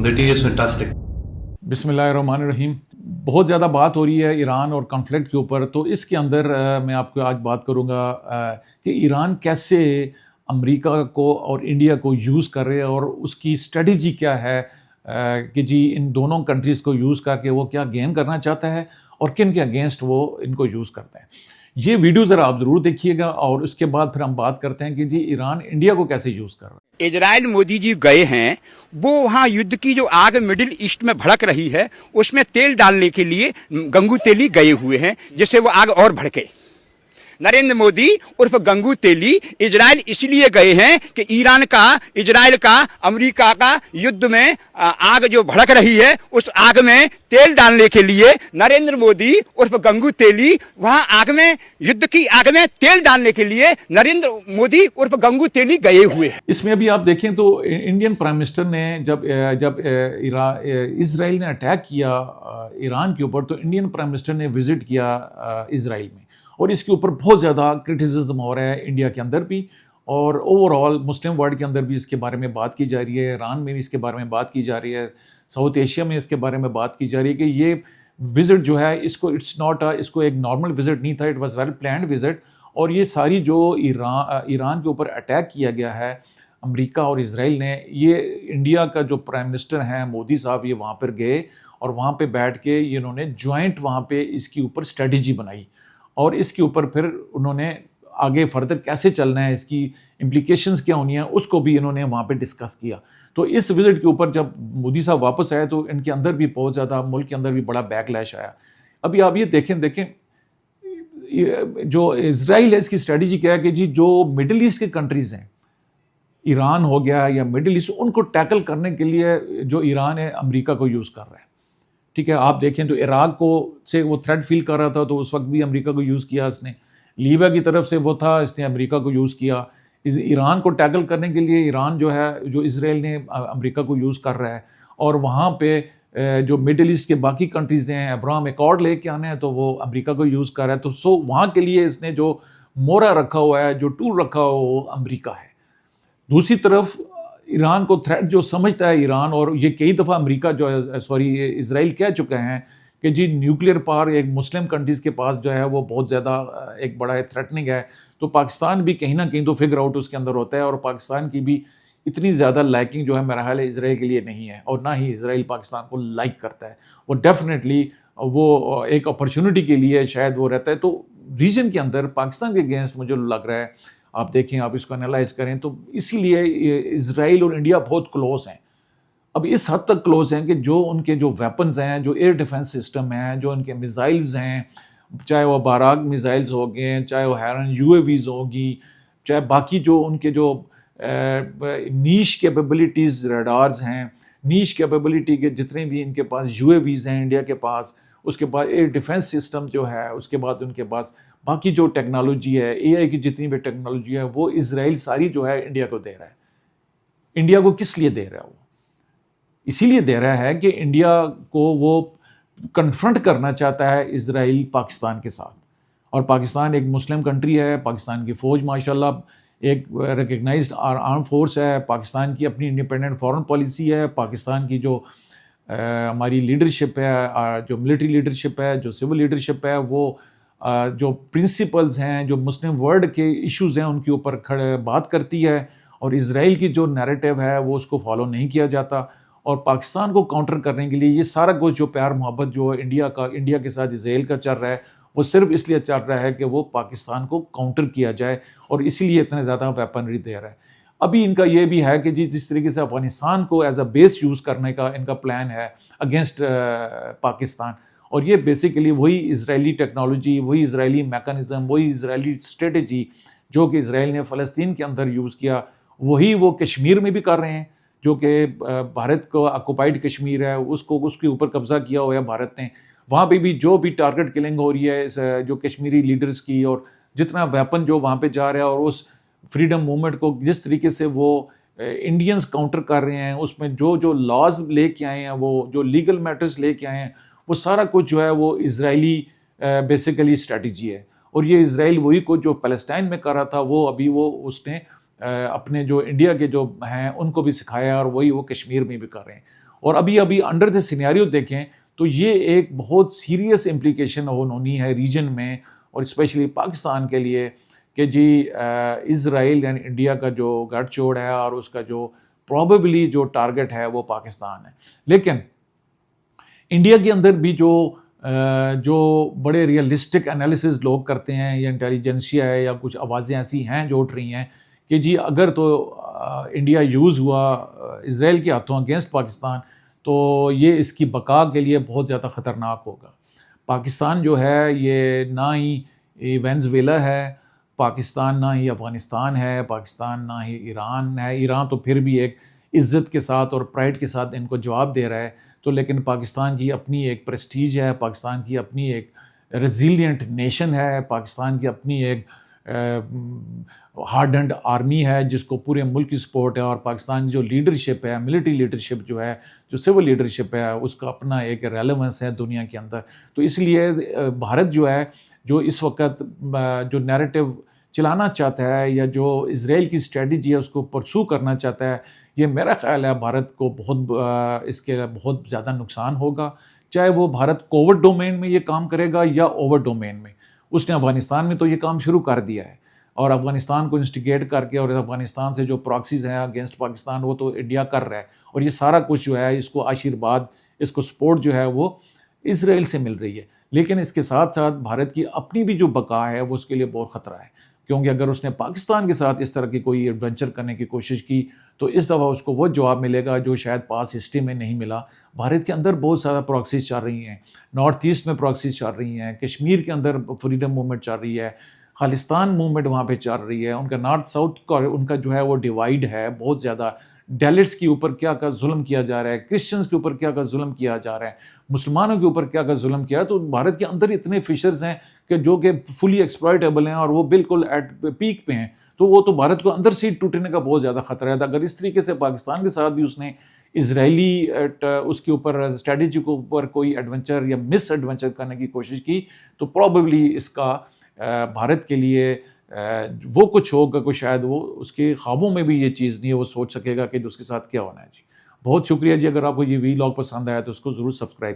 possibility is fantastic. बिस्मिल्लाहिर्रहमानिर्रहीम। बहुत ज़्यादा बात हो रही है ईरान और कॉन्फ्लिक्ट के ऊपर, तो इसके अंदर मैं आपको आज बात करूँगा कि ईरान कैसे अमेरिका को और इंडिया को यूज़ कर रहे हैं और उसकी स्ट्रेटजी क्या है कि जी इन दोनों कंट्रीज़ को यूज़ करके वो क्या गेन करना चाहता है और किन के अगेंस्ट वो इनको यूज़ करते हैं। ये वीडियो ज़रा आप ज़रूर देखिएगा और उसके बाद फिर हम बात करते हैं कि जी ईरान इंडिया को कैसे यूज़ कर रहा है। इजराइल मोदी जी गए हैं, वो वहाँ युद्ध की जो आग मिडिल ईस्ट में भड़क रही है उसमें तेल डालने के लिए गंगू तेली गए हुए हैं, जिससे वो आग और भड़के। नरेंद्र मोदी उर्फ गंगू तेली इजराइल इसलिए गए हैं कि ईरान का, इजराइल का, अमेरिका का युद्ध में आग जो भड़क रही है उस आग में तेल डालने के लिए नरेंद्र मोदी उर्फ गंगू तेली वहां आग में, युद्ध की आग में तेल डालने के लिए नरेंद्र मोदी उर्फ गंगू तेली गए हुए हैं। इसमें अभी आप देखें तो इंडियन प्राइम मिनिस्टर ने जब इजराइल ने अटैक किया ईरान के ऊपर, तो इंडियन प्राइम मिनिस्टर ने विजिट किया इजराइल में, और इसके ऊपर बहुत ज़्यादा क्रिटिसिज्म हो रहा है इंडिया के अंदर भी और ओवरऑल मुस्लिम वर्ल्ड के अंदर भी इसके बारे में बात की जा रही है। ईरान में भी इसके बारे में बात की जा रही है, साउथ एशिया में इसके बारे में बात की जा रही है कि ये विज़िट जो है इसको एक नॉर्मल विज़िट नहीं था, it was well planned visit. और ये सारी जो ईरान के ऊपर अटैक किया गया है अमेरिका और इजराइल ने, ये इंडिया का जो प्राइम मिनिस्टर हैं मोदी साहब, ये वहाँ पर गए और वहाँ पे बैठ के इन्होंने जॉइंट वहाँ पे इसके ऊपर स्ट्रेटजी बनाई और इसके ऊपर फिर उन्होंने आगे फर्दर कैसे चलना है, इसकी इम्प्लीकेशंस क्या होनी है, उसको भी इन्होंने वहाँ पे डिस्कस किया। तो इस विज़िट के ऊपर जब मोदी साहब वापस आए तो इनके अंदर भी बहुत ज़्यादा, मुल्क के अंदर भी बड़ा बैकलैश आया। अभी आप ये देखें जो इजराइल है इसकी स्ट्रेटजी क्या है कि जी जो मिडिल ईस्ट के कंट्रीज़ हैं, ईरान हो गया या मिडिल ईस्ट, उनको टैकल करने के लिए जो ईरान है अमेरिका को यूज़ कर रहा है। ठीक है, आप देखें तो इराक को से वो थ्रेट फील कर रहा था तो उस वक्त भी अमेरिका को यूज़ किया इसने। लीबिया की तरफ से वो था, इसने अमेरिका को यूज़ किया। ईरान को टैकल करने के लिए ईरान जो है, जो इजराइल ने अमेरिका को यूज़ कर रहा है। और वहाँ पे जो मिडिल ईस्ट के बाकी कंट्रीज़ हैं, अब्राहम एकॉर्ड लेके आने हैं तो वो अमेरिका को यूज़ कर रहा है। तो वहाँ के लिए इसने जो मोहरा रखा हुआ है, जो टूल रखा हुआ है, वो अमेरिका है। दूसरी तरफ ईरान को थ्रेट जो समझता है ईरान, और ये कई दफ़ा अमेरिका इजराइल कह चुके हैं कि जी न्यूक्लियर पावर एक मुस्लिम कंट्रीज़ के पास जो है वो बहुत ज़्यादा एक बड़ा थ्रेटनिंग है। तो पाकिस्तान भी कहीं ना कहीं तो फिगर आउट उसके अंदर होता है, और पाकिस्तान की भी इतनी ज़्यादा लाइकिंग जो है मेरा ख्याल है इजराइल के लिए नहीं है, और ना ही इजराइल पाकिस्तान को लाइक करता है। वो डेफिनेटली वो एक अपॉर्चुनिटी के लिए शायद वो रहता है। तो रीजन के अंदर पाकिस्तान के अगेंस्ट मुझे लग रहा है, आप देखें, आप इसको एनालाइज करें तो इसीलिए इजराइल और इंडिया बहुत क्लोज हैं। अब इस हद तक क्लोज हैं कि जो उनके जो वेपन्स हैं, जो एयर डिफेंस सिस्टम हैं, जो उनके मिसाइल्स हैं, चाहे वो बाराक मिसाइल्स हो गए, चाहे वो हैरन यूएवीज़ होगी, चाहे बाकी जो उनके जो नीश कैपेबिलिटीज़ रडार्स हैं, नीश कैपेबिलिटी के जितने भी इनके पास यूएवीज़ हैं इंडिया के पास, उसके बाद एयर डिफेंस सिस्टम जो है, उसके बाद उनके पास बाकी जो टेक्नोलॉजी है, एआई की जितनी भी टेक्नोलॉजी है, वो इजराइल सारी जो है इंडिया को दे रहा है। इंडिया को किस लिए दे रहा है? वो इसीलिए दे रहा है कि इंडिया को वो कन्फ्रंट करना चाहता है इजराइल पाकिस्तान के साथ। और पाकिस्तान एक मुस्लिम कंट्री है, पाकिस्तान की फ़ौज माशाल्लाह एक रिकग्नाइज्ड आर्म फोर्स है, पाकिस्तान की अपनी इंडिपेंडेंट फॉरेन पॉलिसी है, पाकिस्तान की जो हमारी लीडरशिप है, जो मिलिट्री लीडरशिप है, जो सिविल लीडरशिप है, वो जो प्रिंसिपल्स हैं, जो मुस्लिम वर्ल्ड के इश्यूज़ हैं उनके ऊपर बात करती है। और इजराइल की जो नैरेटिव है वो उसको फॉलो नहीं किया जाता। और पाकिस्तान को काउंटर करने के लिए ये सारा कुछ जो प्यार मोहब्बत जो इंडिया के साथ इजराइल का चल रहा है, वो सिर्फ इसलिए चल रहा है कि वो पाकिस्तान को काउंटर किया जाए, और इसीलिए इतने ज़्यादा वेपनरी दे रहा है। अभी इनका ये भी है कि जिस तरीके से अफगानिस्तान को एज अ बेस यूज़ करने का इनका प्लान है अगेंस्ट पाकिस्तान, और ये बेसिकली वही इजरायली टेक्नोलॉजी, वही इजरायली मैकेनिज़्म, वही इजरायली स्ट्रेटजी जो कि इजराइल ने फ़लस्तीन के अंदर यूज़ किया, वही वो कश्मीर में भी कर रहे हैं, जो कि भारत को ऑक्युपाइड कश्मीर है, उसके ऊपर कब्ज़ा किया हुआ है भारत ने। वहाँ पे भी जो भी टारगेट किलिंग हो रही है जो कश्मीरी लीडर्स की, और जितना वेपन जो वहाँ पे जा रहा है, और उस फ्रीडम मूवमेंट को जिस तरीके से वो इंडियंस काउंटर कर रहे हैं, उसमें जो लॉज लेके आए हैं, वो जो लीगल मैटर्स लेके आए हैं, वो सारा कुछ जो है वो इजरायली बेसिकली स्ट्रेटजी है। और ये इजराइल वही कुछ जो पैलेस्टाइन में कर रहा था, वो अभी उसने अपने जो इंडिया के जो हैं उनको भी सिखाया, और वही वो कश्मीर में भी कर रहे हैं। اور ابھی انڈر دا سینیریو دیکھیں تو یہ ایک بہت سیریس امپلیکیشن ہونی ہے ریجن میں اور اسپیشلی پاکستان کے لیے کہ جی اسرائیل یعنی انڈیا کا جو گڑھ چوڑ ہے اور اس کا جو پروبیبلی جو ٹارگٹ ہے وہ پاکستان ہے. لیکن انڈیا کے اندر بھی جو بڑے ریئلسٹک انالیسز لوگ کرتے ہیں یا انٹیلیجنسیا ہے یا کچھ آوازیں ایسی ہیں جو اٹھ رہی ہیں کہ جی اگر تو انڈیا یوز ہوا اسرائیل کے ہاتھوں اگینسٹ پاکستان تو یہ اس کی بقا کے لیے بہت زیادہ خطرناک ہوگا. پاکستان جو ہے یہ نہ ہی وینزویلا ہے، پاکستان نہ ہی افغانستان ہے، پاکستان نہ ہی ایران ہے. ایران تو پھر بھی ایک عزت کے ساتھ اور پرائڈ کے ساتھ ان کو جواب دے رہا ہے، تو لیکن پاکستان کی اپنی ایک پریسٹیج ہے، پاکستان کی اپنی ایک ریزیلینٹ نیشن ہے، پاکستان کی اپنی ایک ہارڈنڈ آرمی ہے جس کو پورے ملک کی سپورٹ ہے، اور پاکستان کی جو لیڈرشپ ہے، ملٹری لیڈرشپ جو ہے، جو سول لیڈرشپ ہے، اس کا اپنا ایک ریلیونس ہے دنیا کے اندر. تو اس لیے بھارت جو ہے جو اس وقت جو نیریٹو چلانا چاہتا ہے یا جو اسرائیل کی اسٹریٹجی ہے اس کو پرسو کرنا چاہتا ہے، یہ میرا خیال ہے بھارت کو اس کے بہت زیادہ نقصان ہوگا. چاہے وہ بھارت کوورٹ ڈومین میں یہ کام کرے گا یا اوور ڈومین میں. اس نے افغانستان میں تو یہ کام شروع کر دیا ہے اور افغانستان کو انسٹیگیٹ کر کے اور افغانستان سے جو پراکسیز ہیں اگینسٹ پاکستان وہ تو انڈیا کر رہا ہے، اور یہ سارا کچھ جو ہے اس کو آشیرواد، اس کو سپورٹ جو ہے وہ اسرائیل سے مل رہی ہے. لیکن اس کے ساتھ ساتھ بھارت کی اپنی بھی جو بقا ہے وہ اس کے لیے بہت خطرہ ہے، کیونکہ اگر اس نے پاکستان کے ساتھ اس طرح کی کوئی ایڈونچر کرنے کی کوشش کی تو اس دفعہ اس کو وہ جواب ملے گا جو شاید پاس ہسٹری میں نہیں ملا. بھارت کے اندر بہت سارا پراکسیز چل رہی ہیں، نارتھ ایسٹ میں پراکسیز چل رہی ہیں، کشمیر کے اندر فریڈم موومنٹ چل رہی ہے، خالستان موومنٹ وہاں پہ چل رہی ہے. ان کا نارتھ ساؤتھ کا ان کا جو ہے وہ ڈیوائیڈ ہے بہت زیادہ. ڈیلٹس کے اوپر کیا کا ظلم کیا جا رہا ہے، کرسچنز کے اوپر کیا کا ظلم کیا جا رہا ہے، مسلمانوں کے اوپر کیا کا ظلم کیا ہے. تو بھارت کے اندر اتنے فشرز ہیں کہ جو کہ فلی ایکسپلائٹیبل ہیں اور وہ بالکل ایٹ پیک پہ ہیں. تو وہ تو بھارت کو اندر سے ٹوٹنے کا بہت زیادہ خطرہ ہے. اگر اس طریقے سے پاکستان کے ساتھ بھی اس نے اسرائیلی اس کے اوپر اسٹریٹجی کے اوپر کوئی ایڈونچر یا مس ایڈونچر کرنے کی کوشش کی تو پروبیبلی اس کا بھارت کے لیے وہ کچھ ہوگا کہ شاید وہ اس کے خوابوں میں بھی یہ چیز نہیں ہے وہ سوچ سکے گا کہ اس کے ساتھ کیا ہونا ہے. جی بہت شکریہ جی. اگر آپ کو یہ وی لاگ پسند آیا تو اس کو ضرور سبسکرائب کیجیے.